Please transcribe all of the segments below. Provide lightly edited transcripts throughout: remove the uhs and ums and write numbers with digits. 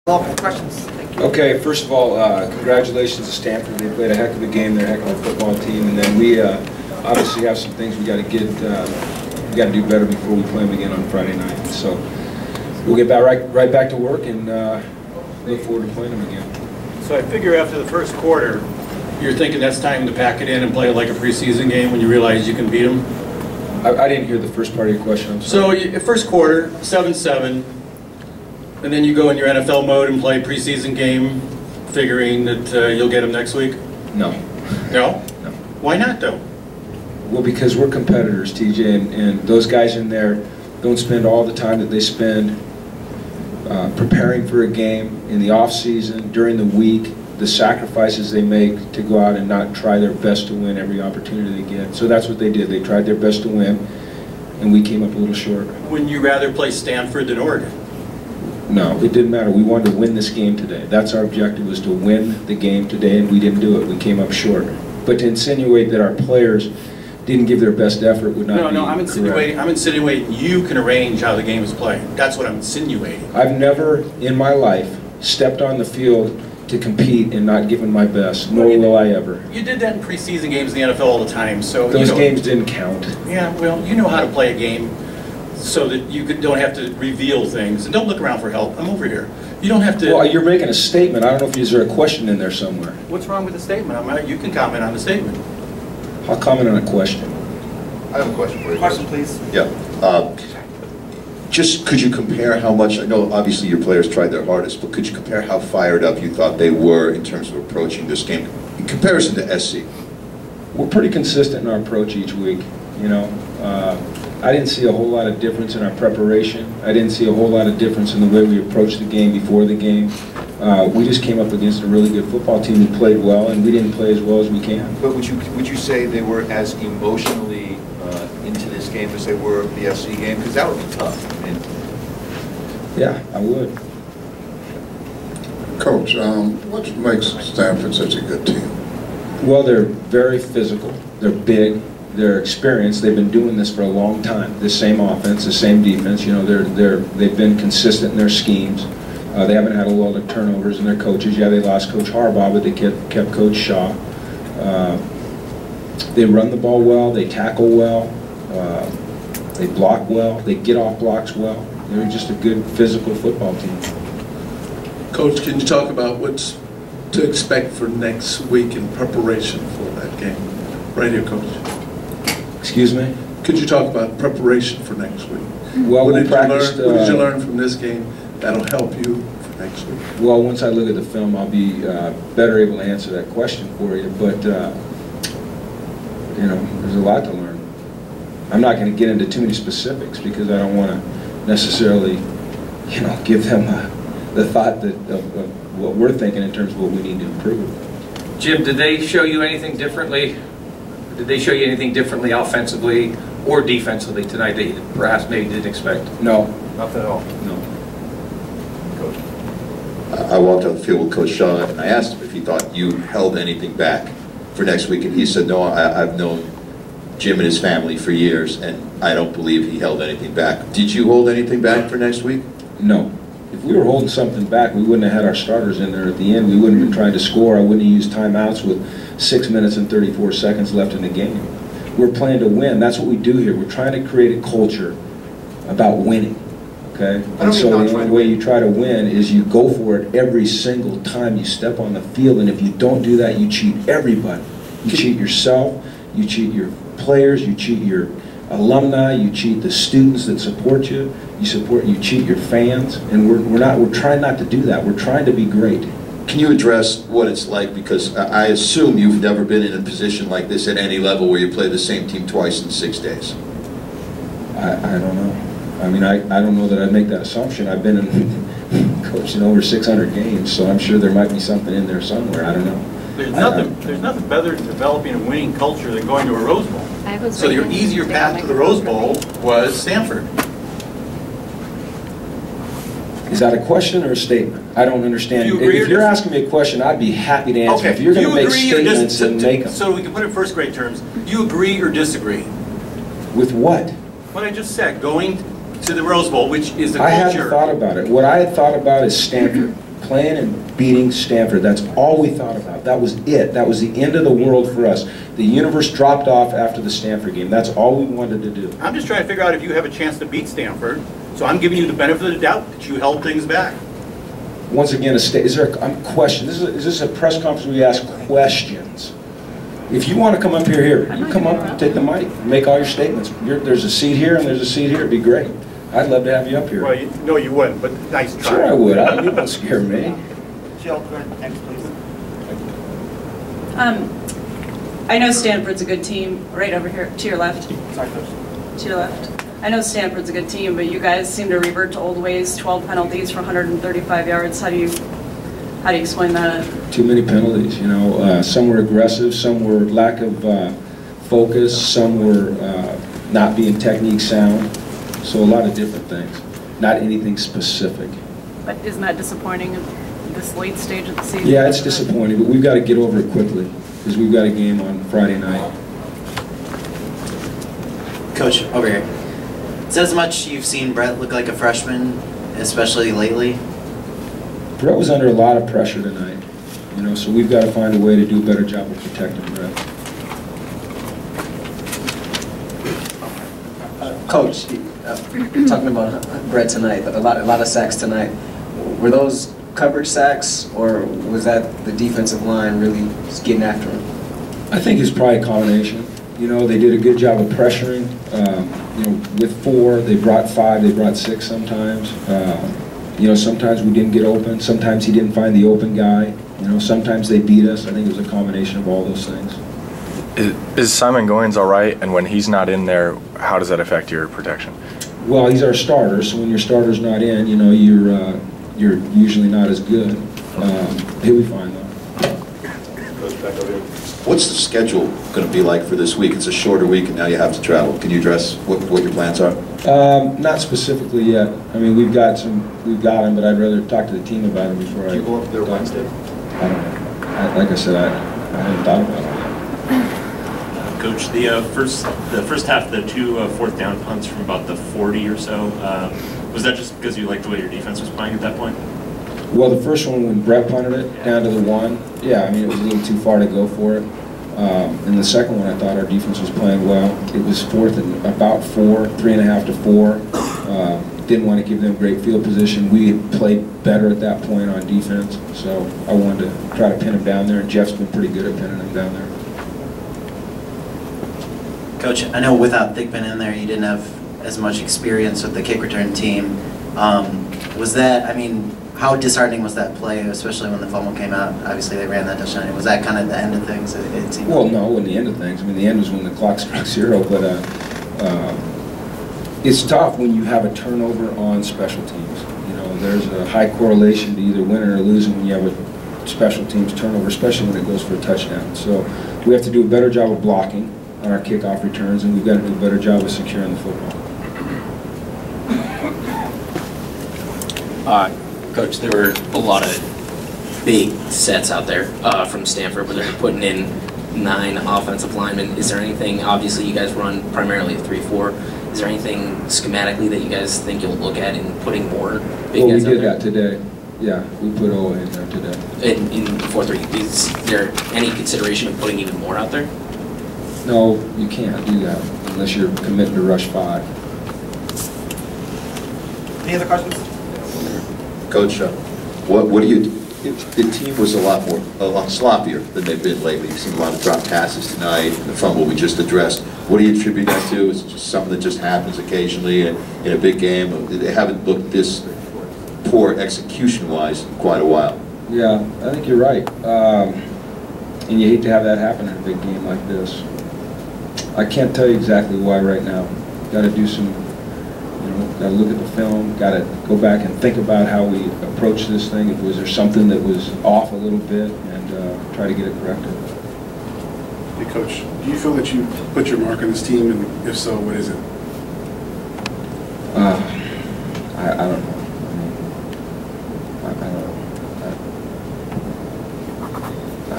Questions? Thank you. Okay, first of all, congratulations to Stanford. They played a heck of a game. They're a heck of a football team, and then we obviously have some things we got to get. We got to do better before we play them again on Friday night. So we'll get back right back to work and look forward to playing them again. So I figure after the first quarter, you're thinking that's time to pack it in and play like a preseason game when you realize you can beat them? I didn't hear the first part of your question. I'm sorry. So first quarter, 7-7. And then you go in your NFL mode and play preseason game, figuring that you'll get them next week? No. No? No. Why not, though? Well, because we're competitors, TJ, and those guys in there don't spend all the time that they spend preparing for a game in the off season, during the week, the sacrifices they make to go out and not try their best to win every opportunity they get. So that's what they did. They tried their best to win, and we came up a little short. Wouldn't you rather play Stanford than Oregon? No, it didn't matter. We wanted to win this game today. That's our objective, was to win the game today, and we didn't do it. We came up short. But to insinuate that our players didn't give their best effort would not be No, I'm insinuating. correct. I'm insinuating you can arrange how the game is played. That's what I'm insinuating. I've never in my life stepped on the field to compete and not given my best, nor will I ever. You did that in preseason games in the NFL all the time, so Those you know, games didn't count. Yeah, well, you know how to play a game so that you don't have to reveal things. And don't look around for help. I'm over here. You don't have to... Well, you're making a statement. I don't know if is there a question in there somewhere. What's wrong with the statement? You can comment on the statement. I'll comment on a question. I have a question for you. Question, please. Yeah. Just could you compare how much, I know obviously your players tried their hardest, but could you compare how fired up you thought they were in terms of approaching this game in comparison to SC? We're pretty consistent in our approach each week, you know. I didn't see a whole lot of difference in our preparation. I didn't see a whole lot of difference in the way we approached the game before the game. We just came up against a really good football team who played well, and we didn't play as well as we can. But would you say they were as emotionally into this game as they were the SC game? Because that would be tough. I mean, yeah, I would. Coach, what makes Stanford such a good team? Well, they're very physical. They're big. They're experienced. They've been doing this for a long time. The same offense, the same defense. You know, they've been consistent in their schemes. They haven't had a lot of turnovers in their coaches. Yeah, they lost Coach Harbaugh, but they kept Coach Shaw. They run the ball well. They tackle well. They block well. They get off blocks well. They're just a good physical football team. Coach, can you talk about what's to expect for next week in preparation for that game? Right here, Coach. Excuse me? Could you talk about preparation for next week? Well, what we did practiced. What did you learn from this game that'll help you for next week? Well, once I look at the film, I'll be better able to answer that question for you. But you know, there's a lot to learn. I'm not going to get into too many specifics because I don't want to necessarily, you know, give them the thought that of what we're thinking in terms of what we need to improve. Jim, did they show you anything differently? Did they show you anything differently offensively or defensively tonight that you perhaps maybe didn't expect? No. Nothing at all. No. Coach. I walked out the field with Coach Shaw and I asked him if he thought you held anything back for next week, and he said, no, I've known Jim and his family for years, and I don't believe he held anything back. Did you hold anything back for next week? No. If we were holding something back, we wouldn't have had our starters in there at the end. We wouldn't have been trying to score. I wouldn't have used timeouts with 6 minutes and 34 seconds left in the game. We're playing to win. That's what we do here. We're trying to create a culture about winning. Okay? And so the only way you try to win is you go for it every single time you step on the field. And if you don't do that, you cheat everybody. You cheat yourself. You cheat your players. You cheat your alumni. You cheat the students that support you. You cheat your fans, and we're trying not to do that. We're trying to be great. Can you address what it's like, because I assume you've never been in a position like this at any level where you play the same team twice in 6 days? I don't know. I mean, I don't know that I'd make that assumption. I've been coaching over 600 games, so I'm sure there might be something in there somewhere. I don't know. There's nothing better than developing a winning culture than going to a Rose Bowl. So your easier path to the Rose Bowl was Stanford. Is that a question or a statement? I don't understand. If you're asking me a question, I'd be happy to answer. Okay. If you're going to make statements, then make them. So we can put it in first grade terms. Do you agree or disagree? With what? What I just said, going to the Rose Bowl, which is the culture. I hadn't thought about it. What I had thought about is Stanford playing and beating Stanford. That's all we thought about. That was it. That was the end of the world for us. The universe dropped off after the Stanford game. That's all we wanted to do. I'm just trying to figure out if you have a chance to beat Stanford. So I'm giving you the benefit of the doubt that you held things back. Once again, is there a question? Is this a press conference where you ask questions? If you want to come up here, you come up and take the mic, make all your statements. There's a seat here and there's a seat here. It'd be great. I'd love to have you up here. Well, no, you wouldn't, but nice try. Sure I would. You don't scare me. Jill, next, please. I know Stanford's a good team. Right over here, to your left. Sorry, Coach. To your left. I know Stanford's a good team, but you guys seem to revert to old ways. 12 penalties for 135 yards. How do you explain that? Too many penalties. You know, some were aggressive, some were lack of focus, some were not being technique sound. So a lot of different things. Not anything specific. But isn't that disappointing at this late stage of the season? Yeah, it's disappointing, but we've got to get over it quickly because we've got a game on Friday night. Coach, over here. Says much you've seen Brett look like a freshman, especially lately. Brett was under a lot of pressure tonight, you know, so we've got to find a way to do a better job of protecting Brett. Coach, talking about Brett tonight, a lot of sacks tonight. Were those coverage sacks, or was that the defensive line really just getting after him? I think it's probably a combination. You know, they did a good job of pressuring. You know, with 4, they brought 5, they brought 6 sometimes. You know, sometimes we didn't get open. Sometimes he didn't find the open guy. You know, sometimes they beat us. I think it was a combination of all those things. Is Simon Goins all right? And when he's not in there, how does that affect your protection? Well, he's our starter, so when your starter's not in, you know, you're usually not as good. He'll be fine though. What's the schedule going to be like for this week? It's a shorter week and now you have to travel. Can you address what your plans are? Not specifically yet. I mean, we've got them, but I'd rather talk to the team about them before I. Do you go up there Wednesday? I don't know. Like I said, I haven't thought about it yet. Coach, the first half, the 2 fourth down punts from about the 40 or so, was that just because you liked the way your defense was playing at that point? Well, the first one when Brett punted it down to the 1, yeah, I mean it was a little too far to go for it. And the second one, I thought our defense was playing well. It was 4th and about 4, 3.5 to 4. Didn't want to give them great field position. We had played better at that point on defense, so I wanted to try to pin him down there. And Jeff's been pretty good at pinning him down there. Coach, I know without Thigpen in there, you didn't have as much experience with the kick return team. Was that, I mean, how disheartening was that play, especially when the fumble came out? Obviously, they ran that touchdown. Was that kind of the end of things? It seemed well, no, it wasn't the end of things. I mean, the end was when the clock struck 0, but it's tough when you have a turnover on special teams. You know, there's a high correlation to either winning or losing when you have a special teams turnover, especially when it goes for a touchdown. So we have to do a better job of blocking on our kickoff returns, and we've got to do a better job of securing the football. Coach, there were a lot of big sets out there from Stanford where they're putting in 9 offensive linemen. Is there anything, obviously you guys run primarily a 3-4, is there anything schematically that you guys think you'll look at in putting more big guys out there? Well, we did that today. Yeah, we put Ola in there today. In 4-3, is there any consideration of putting even more out there? No, you can't do that unless you're committed to rush 5. Any other questions? Coach, what do you do? The team was a lot sloppier than they've been lately. You've seen a lot of drop passes tonight, the fumble we just addressed. What do you attribute that to? Is it just something that just happens occasionally in a big game? They haven't looked this poor execution-wise in quite a while. Yeah, I think you're right. And you hate to have that happen in a big game like this. I can't tell you exactly why right now. Got to do some, got to look at the film, got to go back and think about how we approach this thing. Was there something that was off a little bit, and try to get it corrected. Hey, Coach, do you feel that you put your mark on this team, and if so, what is it? I don't know.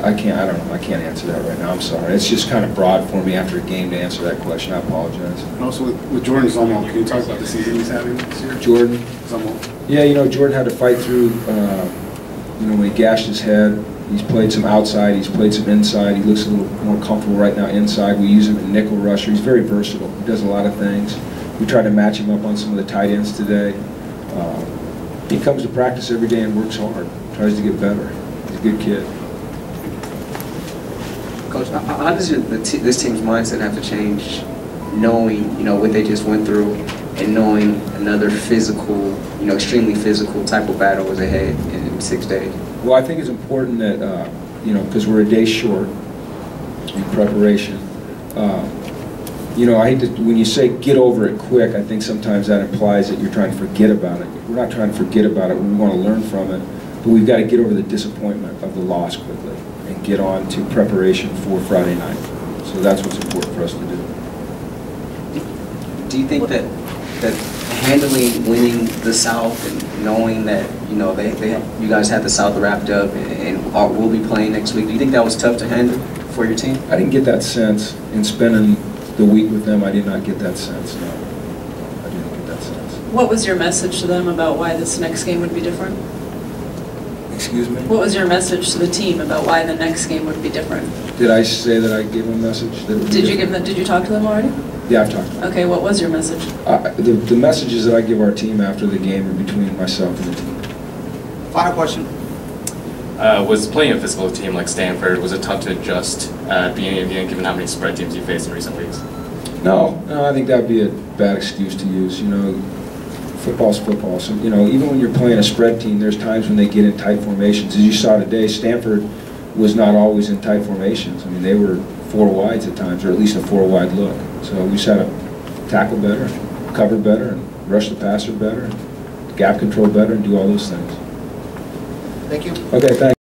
I don't know. I can't answer that right now. I'm sorry. It's just kind of broad for me after a game to answer that question. I apologize. And also with Jordan Zummel, can you talk about the season he's having this year? Jordan? Zummel. Yeah, Jordan had to fight through You know, when he gashed his head, he's played some outside, he's played some inside. He looks a little more comfortable right now inside. We use him in nickel rusher. He's very versatile. He does a lot of things. We tried to match him up on some of the tight ends today. He comes to practice every day and works hard, tries to get better. He's a good kid. Coach, how does this team's mindset have to change, knowing, you know, what they just went through and knowing another physical, you know, extremely physical type of battle is ahead in 6 days? Well, I think it's important that, you know, because we're a day short in preparation, you know, I hate to, when you say get over it quick, I think sometimes that implies that you're trying to forget about it. We're not trying to forget about it, we want to learn from it, but we've got to get over the disappointment of the loss quickly and get on to preparation for Friday night. So that's what's important for us to do. Do you think that handling winning the South and knowing that, you know, you guys had the South wrapped up and will be playing next week, do you think that was tough to handle for your team? I didn't get that sense in spending the week with them. I did not get that sense, no. I didn't get that sense. What was your message to them about why this next game would be different? Excuse me? What was your message to the team about why the next game would be different? Did I say that I gave them a message? Did you talk to them already? Yeah, I've talked to them. Okay, what was your message? The messages that I give our team after the game are between myself and the team. Final question. Was playing a physical team like Stanford, was it tough to adjust at the beginning of the game given how many spread teams you faced in recent weeks? No, I think that would be a bad excuse to use. You know, football's football. So, you know, even when you're playing a spread team, there's times when they get in tight formations. As you saw today, Stanford was not always in tight formations. I mean, they were 4 wides at times, or at least a 4-wide look. So we just had to tackle better, cover better, and rush the passer better, and gap control better, and do all those things. Thank you. Okay, thanks.